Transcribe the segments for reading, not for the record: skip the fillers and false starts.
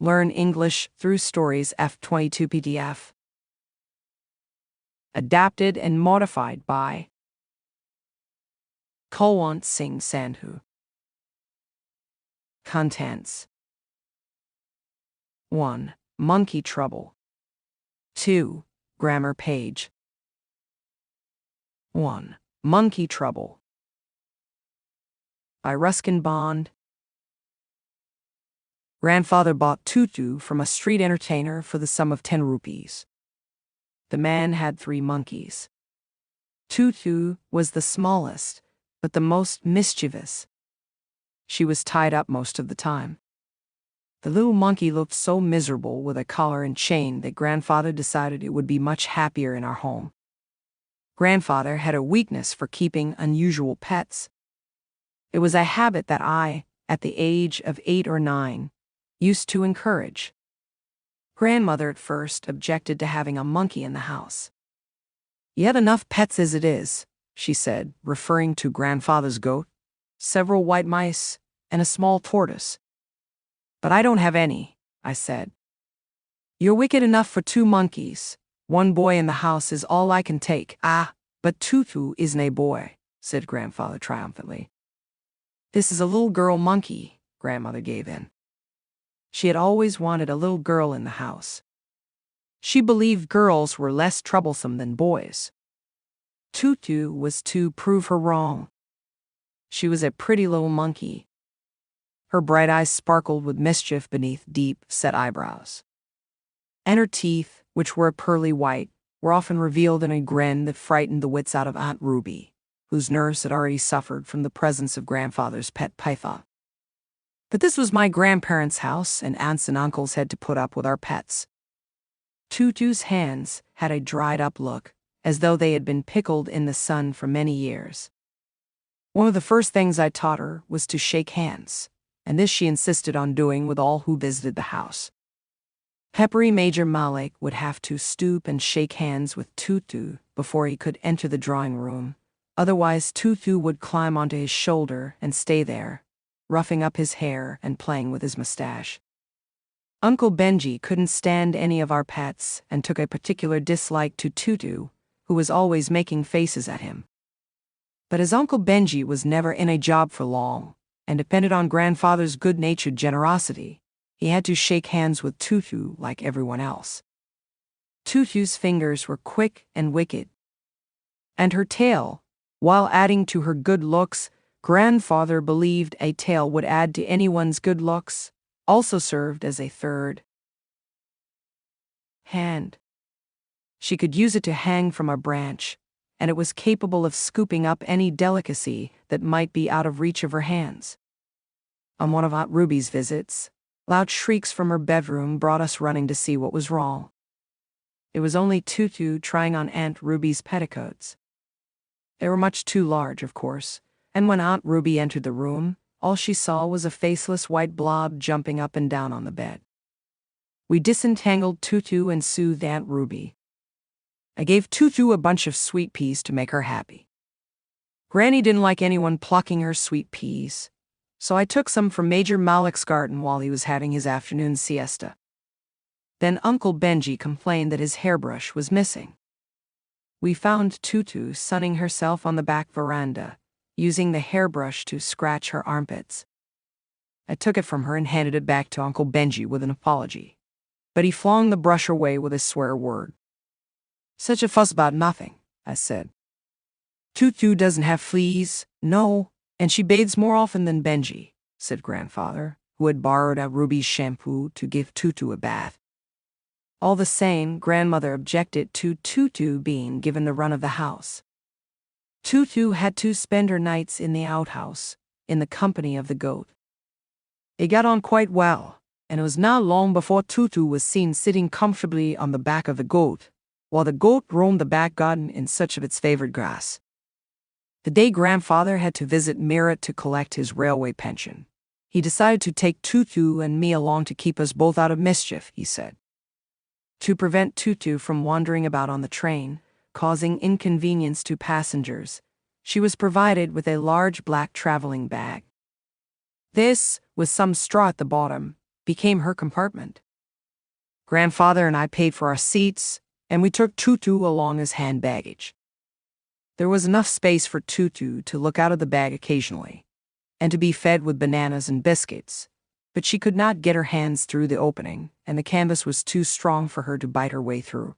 Learn English through stories F22 PDF. Adapted and modified by Kulwant Singh Sandhu. Contents: 1. Monkey trouble. 2. Grammar page. 1. Monkey trouble. By Ruskin Bond. Grandfather bought Tutu from a street entertainer for the sum of 10 rupees. The man had 3 monkeys. Tutu was the smallest, but the most mischievous. She was tied up most of the time. The little monkey looked so miserable with a collar and chain that Grandfather decided it would be much happier in our home. Grandfather had a weakness for keeping unusual pets. It was a habit that I, at the age of 8 or 9, used to encourage. Grandmother at first objected to having a monkey in the house. "You have enough pets as it is," she said, referring to Grandfather's goat, several white mice, and a small tortoise. "But I don't have any," I said. "You're wicked enough for 2 monkeys. 1 boy in the house is all I can take." "Ah, but Tutu isn't a boy," said Grandfather triumphantly. "This is a little girl monkey," Grandmother gave in. She had always wanted a little girl in the house. She believed girls were less troublesome than boys. Tutu was to prove her wrong. She was a pretty little monkey. Her bright eyes sparkled with mischief beneath deep-set eyebrows. And her teeth, which were pearly white, were often revealed in a grin that frightened the wits out of Aunt Ruby, whose nurse had already suffered from the presence of Grandfather's pet python. But this was my grandparents' house, and aunts and uncles had to put up with our pets. Tutu's hands had a dried-up look, as though they had been pickled in the sun for many years. One of the first things I taught her was to shake hands, and this she insisted on doing with all who visited the house. Peppery Major Malik would have to stoop and shake hands with Tutu before he could enter the drawing room. Otherwise, Tutu would climb onto his shoulder and stay there, roughing up his hair and playing with his mustache. Uncle Benji couldn't stand any of our pets and took a particular dislike to Tutu, who was always making faces at him. But as Uncle Benji was never in a job for long and depended on Grandfather's good-natured generosity, he had to shake hands with Tutu like everyone else. Tutu's fingers were quick and wicked. And her tail, while adding to her good looks, Grandfather believed a tail would add to anyone's good looks, also served as a third hand. She could use it to hang from a branch, and it was capable of scooping up any delicacy that might be out of reach of her hands. On one of Aunt Ruby's visits, loud shrieks from her bedroom brought us running to see what was wrong. It was only Tutu trying on Aunt Ruby's petticoats. They were much too large, of course, and when Aunt Ruby entered the room, all she saw was a faceless white blob jumping up and down on the bed. We disentangled Tutu and soothed Aunt Ruby. I gave Tutu a bunch of sweet peas to make her happy. Granny didn't like anyone plucking her sweet peas, so I took some from Major Malik's garden while he was having his afternoon siesta. Then Uncle Benji complained that his hairbrush was missing. We found Tutu sunning herself on the back veranda, using the hairbrush to scratch her armpits. I took it from her and handed it back to Uncle Benji with an apology, but he flung the brush away with a swear word. "Such a fuss about nothing," I said. "Tutu doesn't have fleas, no, and she bathes more often than Benji," said Grandfather, who had borrowed Aunt Ruby's shampoo to give Tutu a bath. All the same, Grandmother objected to Tutu being given the run of the house. Tutu had to spend her nights in the outhouse, in the company of the goat. They got on quite well, and it was not long before Tutu was seen sitting comfortably on the back of the goat, while the goat roamed the back garden in search of its favorite grass. The day Grandfather had to visit Meerut to collect his railway pension, he decided to take Tutu and me along to keep us both out of mischief, he said. To prevent Tutu from wandering about on the train, causing inconvenience to passengers, she was provided with a large black traveling bag. This, with some straw at the bottom, became her compartment. Grandfather and I paid for our seats, and we took Tutu along as hand baggage. There was enough space for Tutu to look out of the bag occasionally, and to be fed with bananas and biscuits, but she could not get her hands through the opening, and the canvas was too strong for her to bite her way through.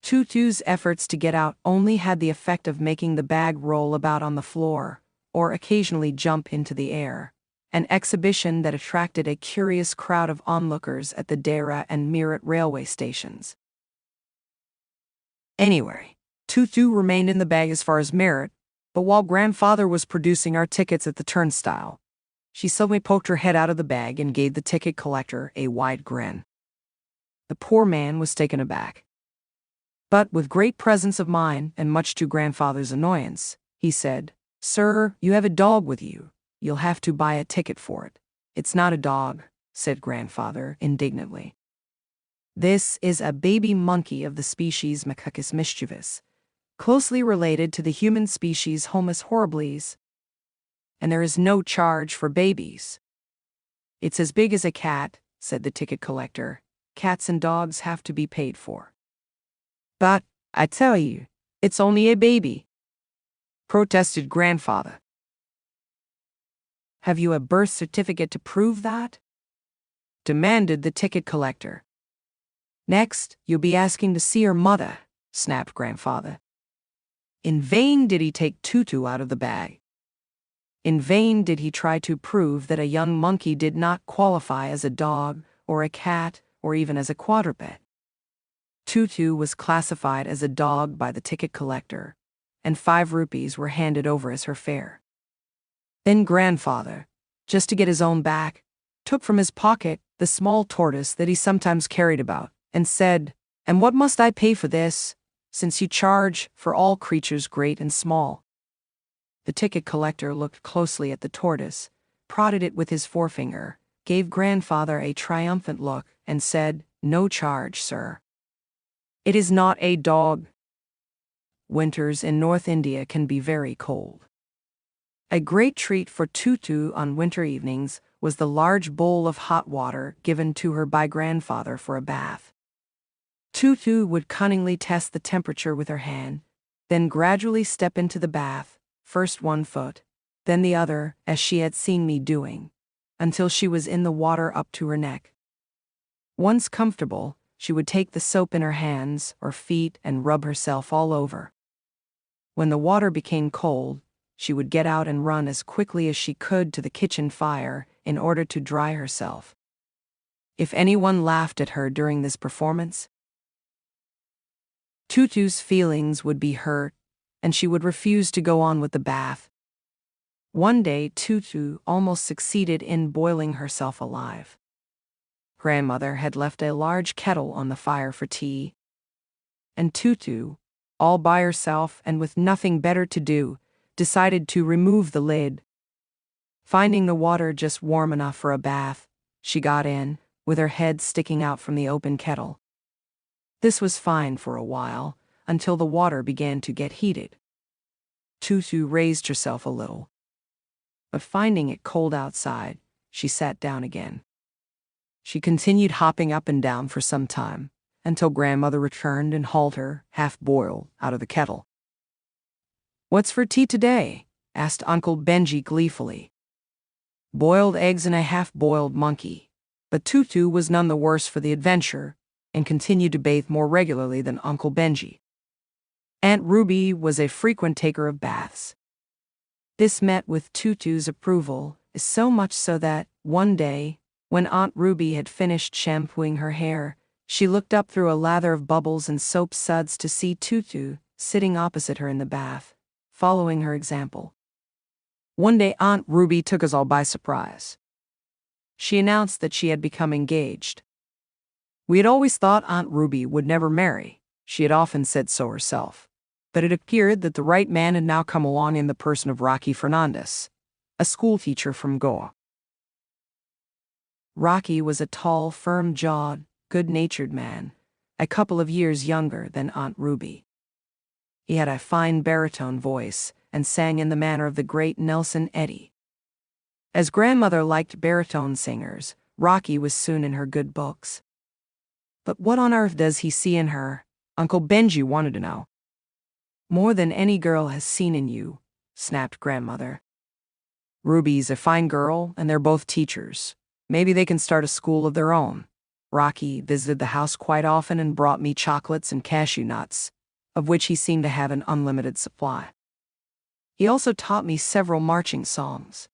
Tutu's efforts to get out only had the effect of making the bag roll about on the floor, or occasionally jump into the air, an exhibition that attracted a curious crowd of onlookers at the Dera and Meerut railway stations. Anyway, Tutu remained in the bag as far as Meerut, but while Grandfather was producing our tickets at the turnstile, she suddenly poked her head out of the bag and gave the ticket collector a wide grin. The poor man was taken aback. But with great presence of mind, and much to Grandfather's annoyance, he said, "Sir, you have a dog with you. You'll have to buy a ticket for it." "It's not a dog," said Grandfather indignantly. "This is a baby monkey of the species Macacus mischievus, closely related to the human species Homus horribilis. And there is no charge for babies." "It's as big as a cat," said the ticket collector. "Cats and dogs have to be paid for." "But, I tell you, it's only a baby," protested Grandfather. "Have you a birth certificate to prove that?" demanded the ticket collector. "Next, you'll be asking to see her mother," snapped Grandfather. In vain did he take Tutu out of the bag. In vain did he try to prove that a young monkey did not qualify as a dog, or a cat, or even as a quadruped. Tutu was classified as a dog by the ticket collector, and 5 rupees were handed over as her fare. Then Grandfather, just to get his own back, took from his pocket the small tortoise that he sometimes carried about, and said, "And what must I pay for this, since you charge for all creatures great and small?" The ticket collector looked closely at the tortoise, prodded it with his forefinger, gave Grandfather a triumphant look, and said, "No charge, sir. It is not a dog." Winters in North India can be very cold. A great treat for Tutu on winter evenings was the large bowl of hot water given to her by Grandfather for a bath. Tutu would cunningly test the temperature with her hand, then gradually step into the bath, first one foot, then the other, as she had seen me doing, until she was in the water up to her neck. Once comfortable, she would take the soap in her hands or feet and rub herself all over. When the water became cold, she would get out and run as quickly as she could to the kitchen fire in order to dry herself. If anyone laughed at her during this performance, Tutu's feelings would be hurt, and she would refuse to go on with the bath. One day, Tutu almost succeeded in boiling herself alive. Grandmother had left a large kettle on the fire for tea, and Tutu, all by herself and with nothing better to do, decided to remove the lid. Finding the water just warm enough for a bath, she got in, with her head sticking out from the open kettle. This was fine for a while, until the water began to get heated. Tutu raised herself a little, but finding it cold outside, she sat down again. She continued hopping up and down for some time, until Grandmother returned and hauled her, half-boiled, out of the kettle. "What's for tea today?" asked Uncle Benji gleefully. "Boiled eggs and a half-boiled monkey." But Tutu was none the worse for the adventure, and continued to bathe more regularly than Uncle Benji. Aunt Ruby was a frequent taker of baths. This met with Tutu's approval, so much so that, one day, when Aunt Ruby had finished shampooing her hair, she looked up through a lather of bubbles and soap suds to see Tutu sitting opposite her in the bath, following her example. One day Aunt Ruby took us all by surprise. She announced that she had become engaged. We had always thought Aunt Ruby would never marry. She had often said so herself. But it appeared that the right man had now come along in the person of Rocky Fernandez, a schoolteacher from Goa. Rocky was a tall, firm-jawed, good-natured man, a couple of years younger than Aunt Ruby. He had a fine baritone voice and sang in the manner of the great Nelson Eddy. As Grandmother liked baritone singers, Rocky was soon in her good books. But what on earth does he see in her? Uncle Benji wanted to know. More than any girl has seen in you, snapped grandmother. Ruby's a fine girl, and they're both teachers. Maybe they can start a school of their own. Rocky visited the house quite often and brought me chocolates and cashew nuts, of which he seemed to have an unlimited supply. He also taught me several marching songs.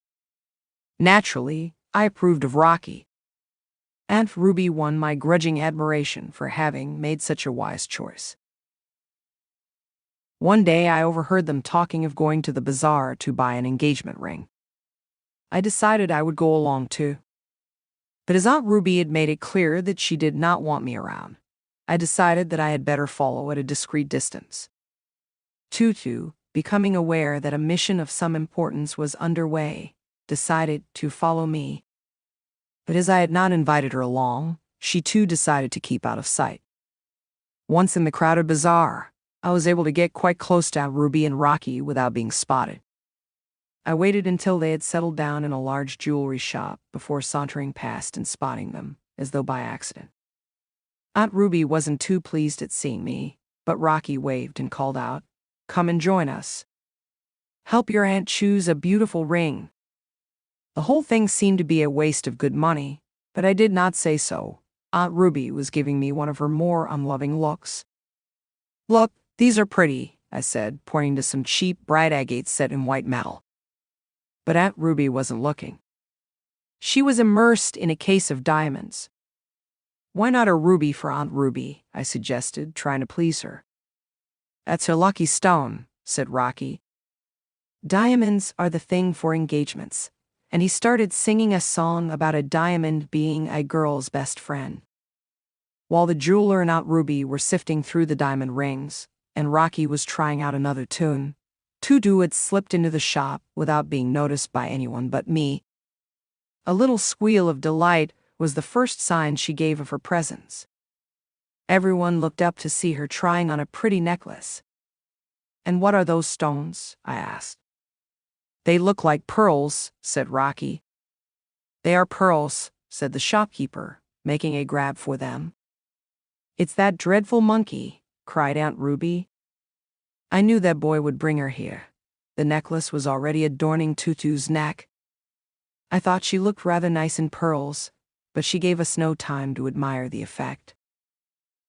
Naturally, I approved of Rocky. Aunt Ruby won my grudging admiration for having made such a wise choice. One day I overheard them talking of going to the bazaar to buy an engagement ring. I decided I would go along too. But as Aunt Ruby had made it clear that she did not want me around, I decided that I had better follow at a discreet distance. Tutu, becoming aware that a mission of some importance was underway, decided to follow me. But as I had not invited her along, she too decided to keep out of sight. Once in the crowded bazaar, I was able to get quite close to Aunt Ruby and Rocky without being spotted. I waited until they had settled down in a large jewelry shop before sauntering past and spotting them, as though by accident. Aunt Ruby wasn't too pleased at seeing me, but Rocky waved and called out, "Come and join us. Help your aunt choose a beautiful ring." The whole thing seemed to be a waste of good money, but I did not say so. Aunt Ruby was giving me one of her more unloving looks. "Look, these are pretty," I said, pointing to some cheap bright agates set in white metal. But Aunt Ruby wasn't looking. She was immersed in a case of diamonds. "Why not a ruby for Aunt Ruby?" I suggested, trying to please her. "That's her lucky stone," said Rocky. "Diamonds are the thing for engagements," and he started singing a song about a diamond being a girl's best friend. While the jeweler and Aunt Ruby were sifting through the diamond rings, and Rocky was trying out another tune, Tutu had slipped into the shop without being noticed by anyone but me. A little squeal of delight was the first sign she gave of her presence. Everyone looked up to see her trying on a pretty necklace. "And what are those stones?" I asked. "They look like pearls," said Rocky. "They are pearls," said the shopkeeper, making a grab for them. "It's that dreadful monkey," cried Aunt Ruby. I knew that boy would bring her here. The necklace was already adorning Tutu's neck. I thought she looked rather nice in pearls, but she gave us no time to admire the effect.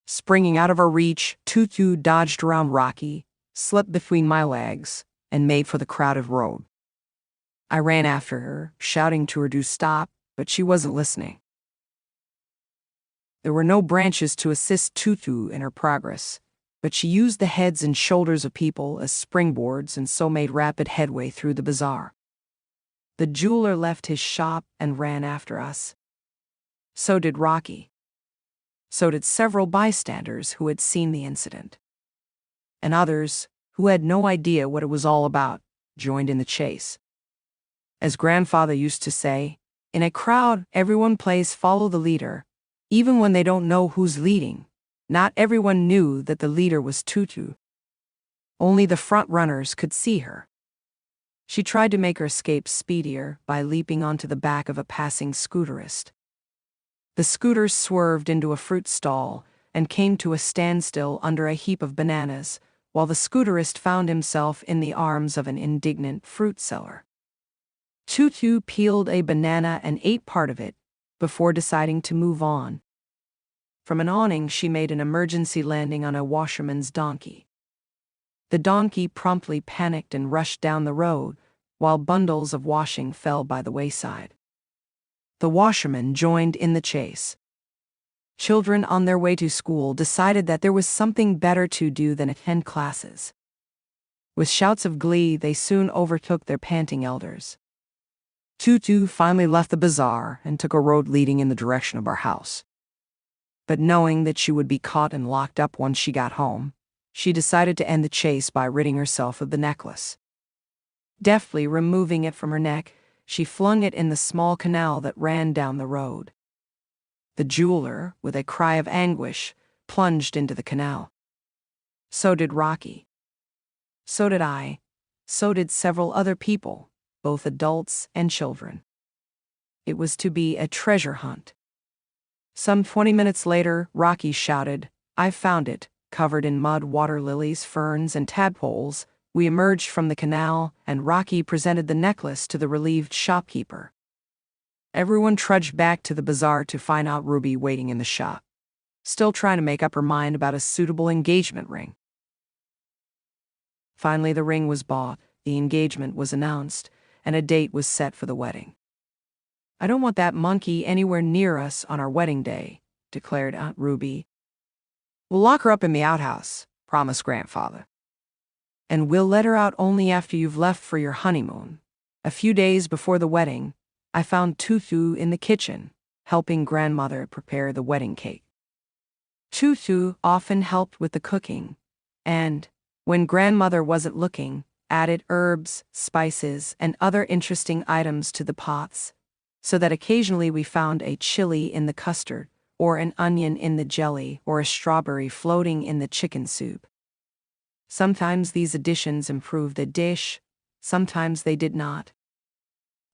Springing out of her reach, Tutu dodged around Rocky, slipped between my legs, and made for the crowded road. I ran after her, shouting to her to stop, but she wasn't listening. There were no branches to assist Tutu in her progress, but she used the heads and shoulders of people as springboards and so made rapid headway through the bazaar. The jeweler left his shop and ran after us. So did Rocky. So did several bystanders who had seen the incident. And others, who had no idea what it was all about, joined in the chase. As grandfather used to say, in a crowd, everyone plays follow the leader, even when they don't know who's leading. Not everyone knew that the leader was Tutu. Only the front runners could see her. She tried to make her escape speedier by leaping onto the back of a passing scooterist. The scooter swerved into a fruit stall and came to a standstill under a heap of bananas, while the scooterist found himself in the arms of an indignant fruit seller. Tutu peeled a banana and ate part of it before deciding to move on. From an awning, she made an emergency landing on a washerman's donkey. The donkey promptly panicked and rushed down the road, while bundles of washing fell by the wayside. The washerman joined in the chase. Children on their way to school decided that there was something better to do than attend classes. With shouts of glee, they soon overtook their panting elders. Tutu finally left the bazaar and took a road leading in the direction of our house. But knowing that she would be caught and locked up once she got home, she decided to end the chase by ridding herself of the necklace. Deftly removing it from her neck, she flung it in the small canal that ran down the road. The jeweler, with a cry of anguish, plunged into the canal. So did Rocky. So did I. So did several other people, both adults and children. It was to be a treasure hunt. Some 20 minutes later, Rocky shouted, "I've found it." Covered in mud, water lilies, ferns, and tadpoles, we emerged from the canal, and Rocky presented the necklace to the relieved shopkeeper. Everyone trudged back to the bazaar to find Aunt Ruby waiting in the shop, still trying to make up her mind about a suitable engagement ring. Finally, the ring was bought, the engagement was announced, and a date was set for the wedding. "I don't want that monkey anywhere near us on our wedding day," declared Aunt Ruby. "We'll lock her up in the outhouse," promised Grandfather. "And we'll let her out only after you've left for your honeymoon." A few days before the wedding, I found Tutu in the kitchen, helping Grandmother prepare the wedding cake. Tutu often helped with the cooking, and, when Grandmother wasn't looking, added herbs, spices, and other interesting items to the pots, so that occasionally we found a chili in the custard, or an onion in the jelly, or a strawberry floating in the chicken soup. Sometimes these additions improved the dish, sometimes they did not.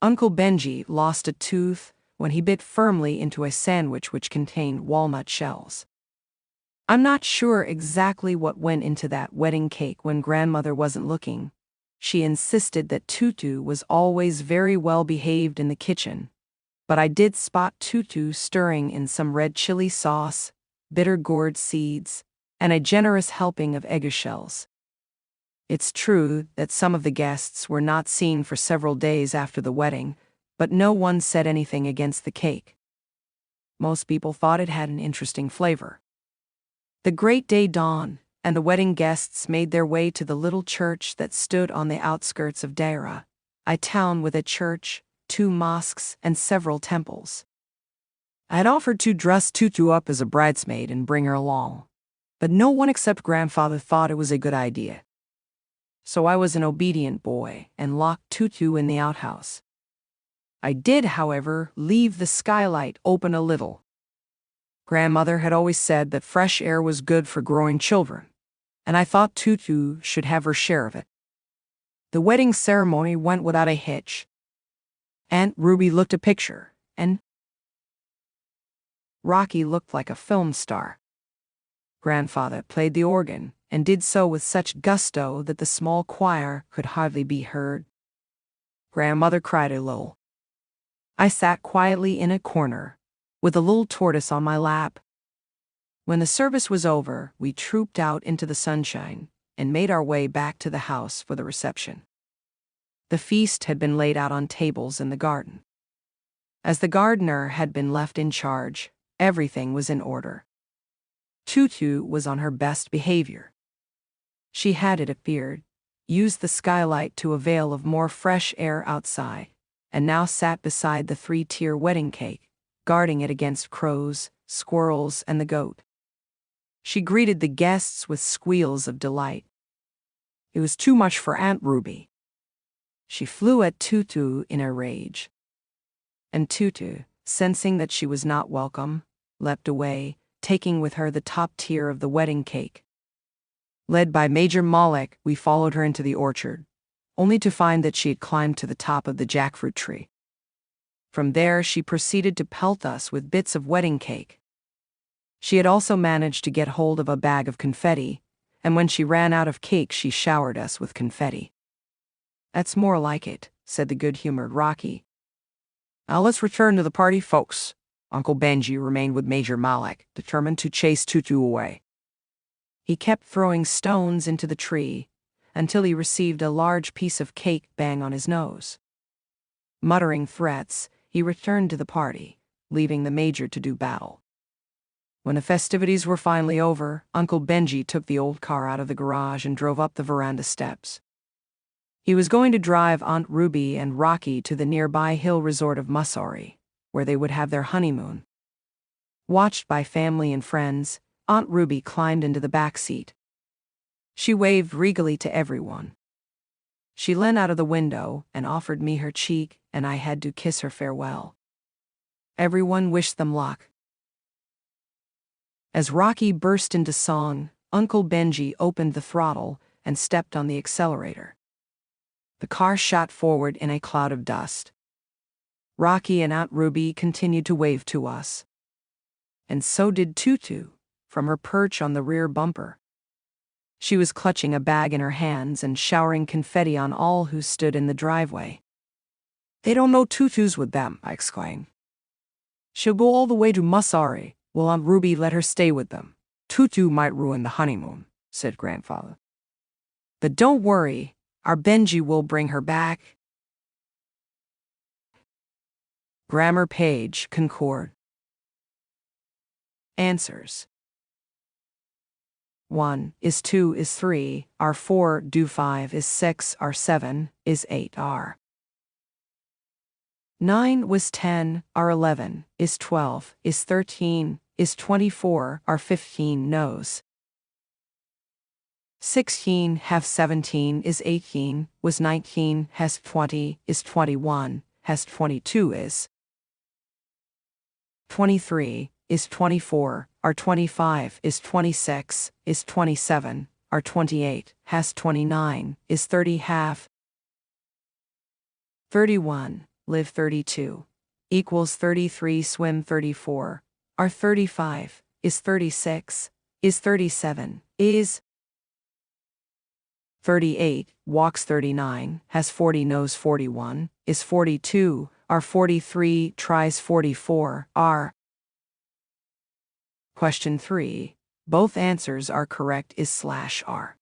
Uncle Benji lost a tooth when he bit firmly into a sandwich which contained walnut shells. I'm not sure exactly what went into that wedding cake when Grandmother wasn't looking. She insisted that Tutu was always very well behaved in the kitchen, but I did spot Tutu stirring in some red chili sauce, bitter gourd seeds, and a generous helping of eggshells. It's true that some of the guests were not seen for several days after the wedding, but no one said anything against the cake. Most people thought it had an interesting flavor. The great day dawned, and the wedding guests made their way to the little church that stood on the outskirts of Daira, a town with a church, 2 mosques, and several temples. I had offered to dress Tutu up as a bridesmaid and bring her along, but no one except Grandfather thought it was a good idea. So I was an obedient boy and locked Tutu in the outhouse. I did, however, leave the skylight open a little. Grandmother had always said that fresh air was good for growing children, and I thought Tutu should have her share of it. The wedding ceremony went without a hitch. Aunt Ruby looked a picture, and Rocky looked like a film star. Grandfather played the organ, and did so with such gusto that the small choir could hardly be heard. Grandmother cried a little. I sat quietly in a corner, with a little tortoise on my lap. When the service was over, we trooped out into the sunshine and made our way back to the house for the reception. The feast had been laid out on tables in the garden. As the gardener had been left in charge, everything was in order. Tutu was on her best behavior. She had, it appeared, used the skylight to avail of more fresh air outside, and now sat beside the 3-tier wedding cake, guarding it against crows, squirrels, and the goat. She greeted the guests with squeals of delight. It was too much for Aunt Ruby. She flew at Tutu in a rage. And Tutu, sensing that she was not welcome, leapt away, taking with her the top tier of the wedding cake. Led by Major Malik, we followed her into the orchard, only to find that she had climbed to the top of the jackfruit tree. From there, she proceeded to pelt us with bits of wedding cake. She had also managed to get hold of a bag of confetti, and when she ran out of cake, she showered us with confetti. "That's more like it," said the good-humored Rocky. "Now let's return to the party, folks." Uncle Benji remained with Major Malik, determined to chase Tutu away. He kept throwing stones into the tree until he received a large piece of cake bang on his nose. Muttering threats, he returned to the party, leaving the Major to do battle. When the festivities were finally over, Uncle Benji took the old car out of the garage and drove up the veranda steps. He was going to drive Aunt Ruby and Rocky to the nearby hill resort of Mussoorie, where they would have their honeymoon. Watched by family and friends, Aunt Ruby climbed into the back seat. She waved regally to everyone. She leaned out of the window and offered me her cheek, and I had to kiss her farewell. Everyone wished them luck. As Rocky burst into song, Uncle Benji opened the throttle and stepped on the accelerator. The car shot forward in a cloud of dust. Rocky and Aunt Ruby continued to wave to us. And so did Tutu, from her perch on the rear bumper. She was clutching a bag in her hands and showering confetti on all who stood in the driveway. "They don't know Tutu's with them," I exclaimed. "She'll go all the way to Masari. Will Aunt Ruby let her stay with them? Tutu might ruin the honeymoon," said Grandfather. "But don't worry, our Benji will bring her back." Grammar page, Concord. Answers. 1 is 2 is 3, are 4 do 5 is 6, are 7 is 8, are 9 was 10, are 11, is 12, is 13, is 24, are 15 knows. 16 have 17 is 18, was 19, has 20, is 21, has 22 is 23, is 24, are 25, is 26, is 27, are 28, has 29, is 30 have 31, live 32, equals 33 swim 34, are 35, is 36, is 37, is 38, walks 39, has 40 knows 41, is 42, are 43, tries 44, are. Question 3. Both answers are correct is /r.